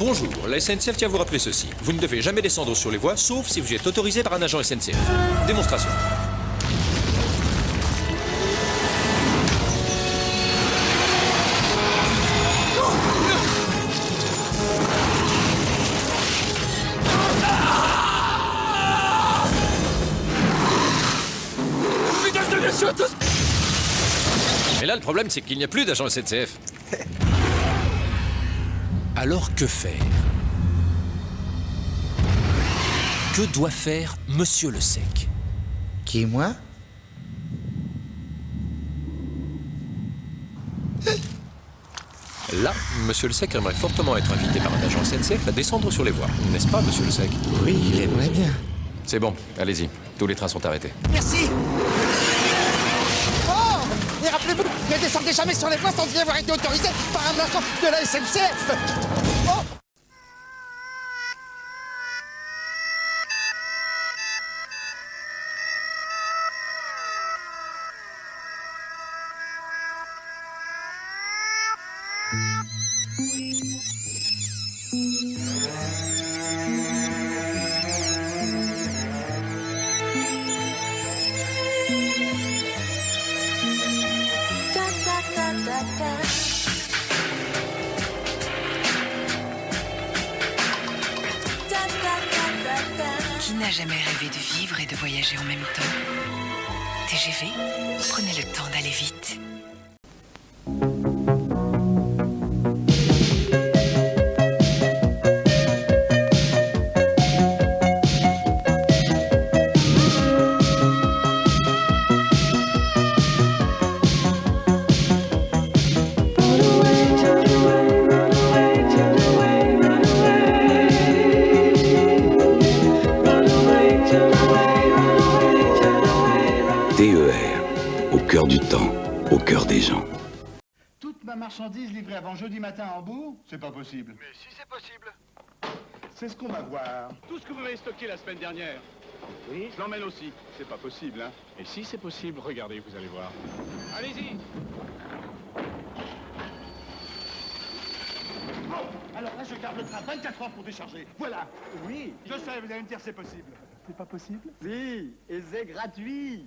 Bonjour, la SNCF tient à vous rappeler ceci. Vous ne devez jamais descendre sur les voies, sauf si vous êtes autorisé par un agent SNCF. Démonstration. Mais là, le problème, c'est qu'il n'y a plus d'agent SNCF. Alors, que faire? Que doit faire Monsieur Le Sec? Qui, moi? Là, Monsieur Le Sec aimerait fortement être invité par un agent SNCF à descendre sur les voies. N'est-ce pas, Monsieur Le Sec? Oui, il aimerait bien. C'est bon, allez-y. Tous les trains sont arrêtés. Merci. Oh! Et rappelez-vous, ne descendez jamais sur les voies sans y avoir été autorisé par un agent de la SNCF. Oh! Qui n'a jamais rêvé de vivre et de voyager en même temps? TGV, prenez le temps d'aller vite. TER, au cœur du temps, au cœur des gens. Toute ma marchandise livrée avant jeudi matin à Hambourg, c'est pas possible. Mais si c'est possible. C'est ce qu'on va voir. Tout ce que vous m'avez stocké la semaine dernière. Oui. Je l'emmène aussi. C'est pas possible, hein. Et si c'est possible, regardez, vous allez voir. Allez-y. Bon, alors là, je garde le train 24 heures pour décharger. Voilà. Oui. Je sais, vous allez me dire c'est possible. C'est pas possible? Si, et c'est gratuit.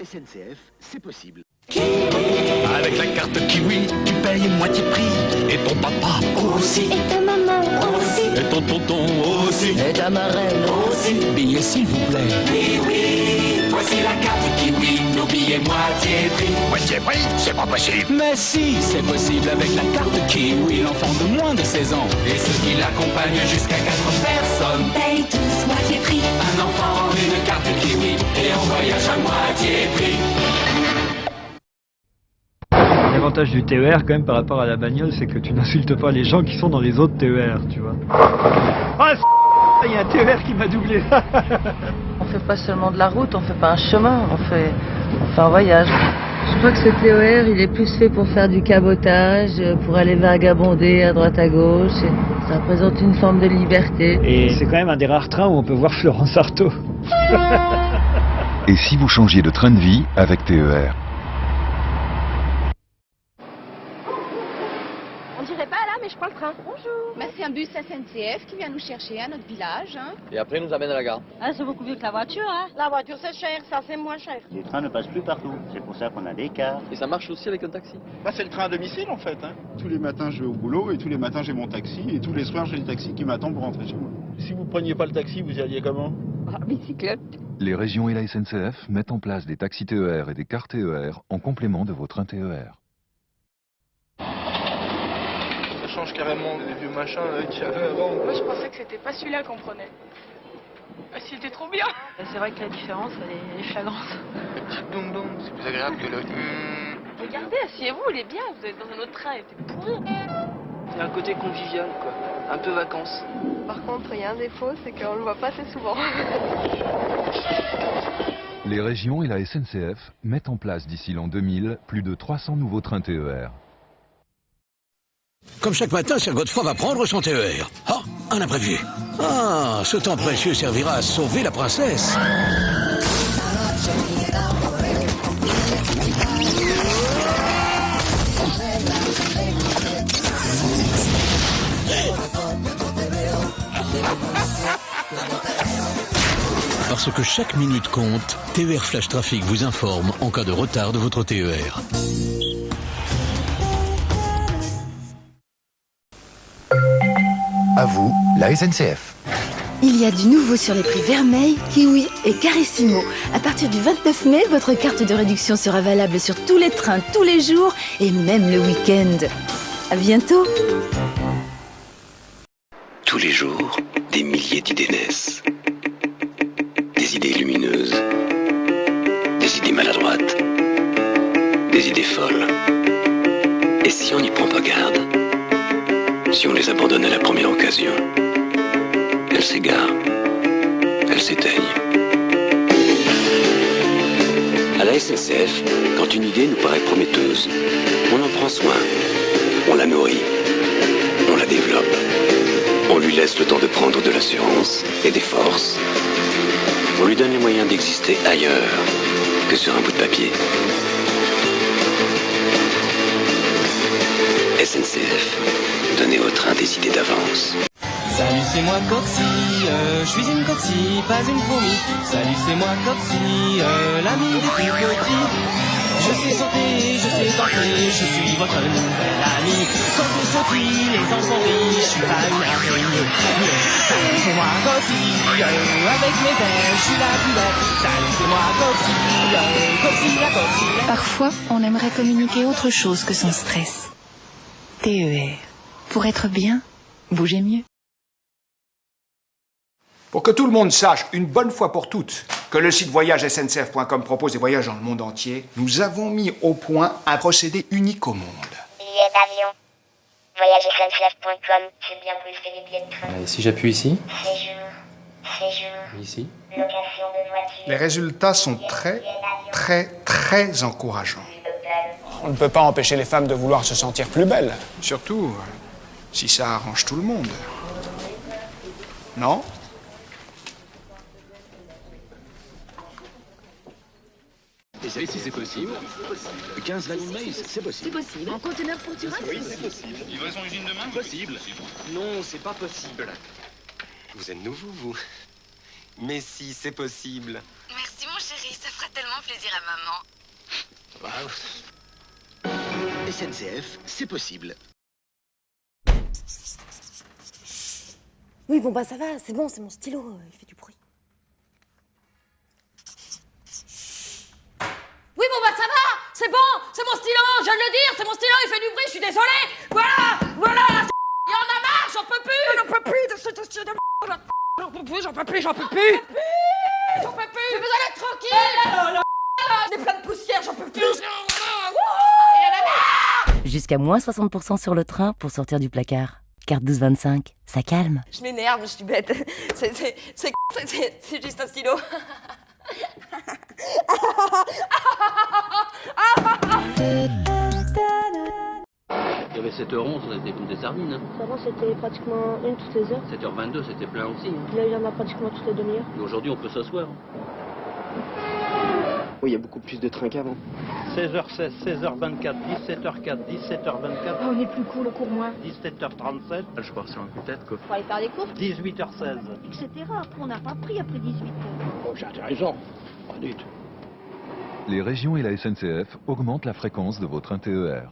SNCF, c'est possible. Avec la carte Kiwi, tu payes moitié prix. Et ton papa aussi. Et ta maman aussi. Et ton tonton aussi. Et ta marraine aussi. Billets s'il vous plaît. Oui, oui, voici la carte Kiwi, nos billets moitié prix. Moitié prix, c'est pas possible. Mais si, c'est possible avec la carte Kiwi, l'enfant de moins de 16 ans. Et ceux qui l'accompagnent jusqu'à 4 personnes Paye tous moitié prix. Un enfant, une carte Kiwi, et on voyage à moitié prix. L'avantage du TER quand même par rapport à la bagnole, c'est que tu n'insultes pas les gens qui sont dans les autres TER, tu vois. Ah, il y a un TER qui m'a doublé. On fait pas seulement de la route, on fait pas un chemin, on fait un voyage. Je crois que ce TER, il est plus fait pour faire du cabotage, pour aller vagabonder à droite à gauche. Et ça représente une forme de liberté. Et c'est quand même un des rares trains où on peut voir Florence Artaud. Et si vous changiez de train de vie avec TER? On dirait pas là, mais je prends le train. Bonjour. Bah, c'est un bus SNCF qui vient nous chercher à notre village. Hein. Et après, nous amène à la gare. Ah, c'est beaucoup mieux que la voiture, hein. La voiture, c'est cher, ça, c'est moins cher. Le train ne passe plus partout. C'est pour ça qu'on a des cars. Et ça marche aussi avec un taxi. Bah, c'est le train à domicile, en fait. Hein. Tous les matins, je vais au boulot, et tous les matins, j'ai mon taxi, et tous les soirs, j'ai le taxi qui m'attend pour rentrer chez moi. Si vous preniez pas le taxi, vous y alliez comment? Bicyclette. Les régions et la SNCF mettent en place des taxis TER et des cars TER en complément de vos trains TER. Ça change carrément des vieux machins qu'il y avait avant. Moi, je pensais que c'était pas celui-là qu'on prenait. C'était trop bien. C'est vrai que la différence, elle est flagrante. Le petit dong-dong, c'est plus agréable que le... Regardez, asseyez-vous, il est bien. Vous êtes dans un autre train, il était pourri. Il y a un côté convivial, quoi. Un peu vacances. Par contre, il y a un défaut, c'est qu'on le voit pas assez souvent. Les régions et la SNCF mettent en place d'ici l'an 2000 plus de 300 nouveaux trains TER. Comme chaque matin, Sir Godefroy va prendre son TER. Oh, un imprévu. Ah, ce temps précieux servira à sauver la princesse. Parce que chaque minute compte, TER Flash Trafic vous informe en cas de retard de votre TER. À vous, la SNCF. Il y a du nouveau sur les prix Vermeil, Kiwi et Carissimo. À partir du 29 mai, votre carte de réduction sera valable sur tous les trains, tous les jours et même le week-end. À bientôt. Tous les jours, des milliers d'idées naissent. Des idées lumineuses, des idées maladroites, des idées folles. Et si on n'y prend pas garde, si on les abandonne à la première occasion, elles s'égarent, elles s'éteignent. À la SNCF, quand une idée nous paraît prometteuse, on en prend soin, on la nourrit, on la développe. On lui laisse le temps de prendre de l'assurance et des forces. On lui donne les moyens d'exister ailleurs que sur un bout de papier. SNCF, donnez au train des idées d'avance. Salut, c'est moi Coxy, je suis une coxy, pas une fourmi. Salut, c'est moi Coxy, l'ami des plus petits. Je sais sauter, je sais danser, je suis votre nouvel ami. Quand je sautille, les enfants rient, je suis pas une araignée. Salut, c'est moi Coxy, avec mes ailes, je suis la plus belle. Salut, c'est moi Coxy, Coxy la Coxy. Parfois, on aimerait communiquer autre chose que son stress. TER. Pour être bien, bougez mieux. Pour que tout le monde sache, une bonne fois pour toutes, que le site voyagesncf.com propose des voyages dans le monde entier, nous avons mis au point un procédé unique au monde. Billets d'avion. Voyagesncf.com, c'est bien plus que des billets de train. Et si j'appuie ici? Séjour. Ici? Location de voiture. Les résultats sont très encourageants. On ne peut pas empêcher les femmes de vouloir se sentir plus belles. Surtout, si ça arrange tout le monde. Non ? Et si c'est possible, 15 wagons de maïs, c'est possible. C'est possible. En conteneur pour Turin, c'est possible. Livraison usine demain, possible. Non, c'est pas possible. Vous êtes nouveau, vous. Mais si, c'est possible. Merci mon chéri, ça fera tellement plaisir à maman. SNCF, c'est possible. Oui, bon bah ça va, c'est bon, c'est mon stylo, il fait du bruit. Oui, bon bah ça va, c'est bon, c'est mon stylo, je viens de le dire, c'est mon stylo, il fait du bruit, je suis désolée. Voilà, il y en a marre, j'en peux plus de cette stylo de j'en peux plus. J'ai besoin d'être tranquille. J'ai plein de poussière, j'en peux plus. Jusqu'à moins 60% sur le train pour sortir du placard. Carte 1225, ça calme. Je m'énerve, je suis bête. C'est juste un stylo. Il y avait 7h11, on était comme des sardines. Hein. Avant, c'était pratiquement une toutes les heures. 7h22, c'était plein aussi. Hein. Là, il y en a pratiquement toutes les demi-heures. Et aujourd'hui, on peut s'asseoir. Oui, il y a beaucoup plus de trains qu'avant. 16h16, 16h24, 17h04, 17h24. Oh, on est plus cool, on court moins. 17h37. Je pars sur un coup de tête, quoi. Faut aller faire des courses. 18h16. Etc. Après, on n'a pas pris après 18h. Oh, c'est intéressant. Oh, dites. Les régions et la SNCF augmentent la fréquence de vos trains TER.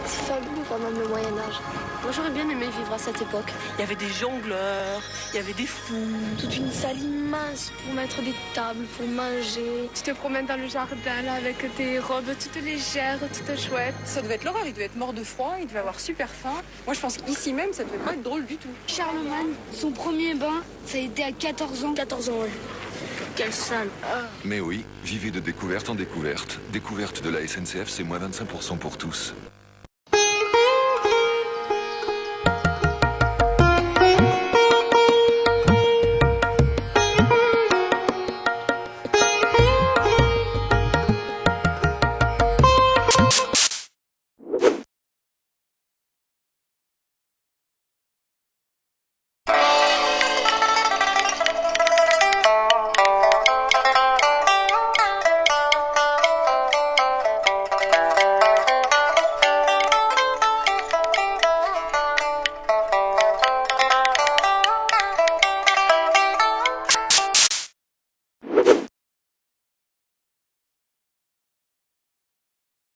C'est fabuleux quand même le Moyen-Âge. Moi j'aurais bien aimé vivre à cette époque. Il y avait des jongleurs, il y avait des fous. Toute une salle immense pour mettre des tables, pour manger. Tu te promènes dans le jardin là avec tes robes toutes légères, toutes chouettes. Ça devait être l'horreur, il devait être mort de froid, il devait avoir super faim. Moi je pense qu'ici même ça devait pas être drôle du tout. Charlemagne, son premier bain, ça a été à 14 ans. 14 ans, ouais. Quelle salle. Mais oui, vivez de découverte en découverte. Découverte de la SNCF, c'est moins 25% pour tous.